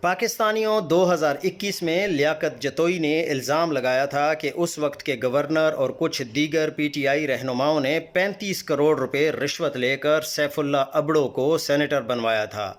پاکستانیوں 2021 میں لیاقت جتوئی نے الزام لگایا تھا کہ اس وقت کے گورنر اور کچھ دیگر پی ٹی آئی رہنماؤں نے 35 کروڑ روپے رشوت لے کر سیف اللہ ابڑو کو سینیٹر بنوایا تھا۔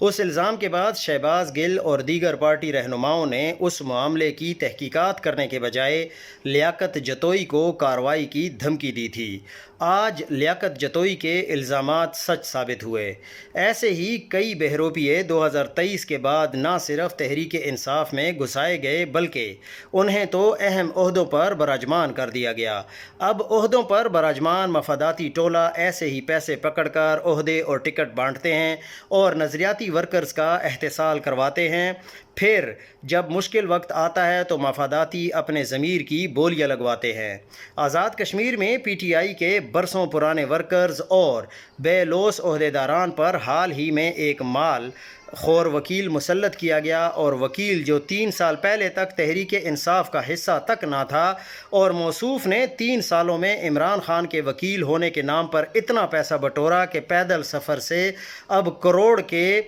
اس الزام کے بعد شہباز گل اور دیگر پارٹی رہنماؤں نے اس معاملے کی تحقیقات کرنے کے بجائے لیاقت جتوئی کو کارروائی کی دھمکی دی تھی۔ آج لیاقت جتوئی کے الزامات سچ ثابت ہوئے۔ ایسے ہی کئی بہروپیے 2023 کے بعد نہ صرف تحریک انصاف میں گھسائے گئے بلکہ انہیں تو اہم عہدوں پر براجمان کر دیا گیا۔ اب عہدوں پر براجمان مفاداتی ٹولہ ایسے ہی پیسے پکڑ کر عہدے اور ٹکٹ بانٹتے ہیں اور نظریاتی ورکرز کا احتسال کرواتے ہیں۔ پھر جب مشکل وقت آتا ہے تو مفاداتی اپنے ضمیر کی بولیاں لگواتے ہیں۔ آزاد کشمیر میں پی ٹی آئی کے برسوں پرانے ورکرز اور بے لوث عہدیداران پر حال ہی میں ایک مال خور وکیل مسلط کیا گیا، اور وکیل جو 3 سال پہلے تک تحریک انصاف کا حصہ تک نہ تھا، اور موصوف نے 3 سالوں میں عمران خان کے وکیل ہونے کے نام پر اتنا پیسہ بٹورا کہ پیدل سفر سے اب کروڑ کے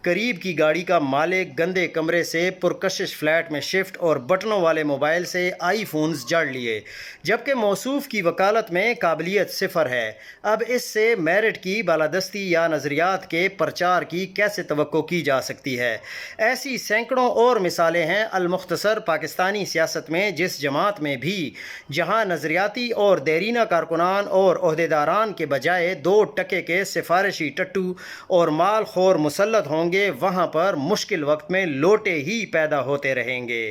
قریب کی گاڑی کا مالک گندے کمرے سے پرکشش فلیٹ میں شفٹ اور بٹنوں والے موبائل سے آئی فونز جاڑ لیے، جبکہ موصوف کی وکالت میں قابلیت صفر ہے۔ اب اس سے میرٹ کی بالادستی یا نظریات کے پرچار کی کیسے توقع کی جا سکتی ہے؟ ایسی سینکڑوں اور مثالیں ہیں المختصر پاکستانی سیاست میں، جس جماعت میں بھی جہاں نظریاتی اور دیرینہ کارکنان اور عہدیداران کے بجائے 2 ٹکے کے سفارشی ٹٹو اور مال خور مسلط ہوں گے، وہاں پر مشکل وقت میں لوٹے ہی پیدا ہوتے رہیں گے۔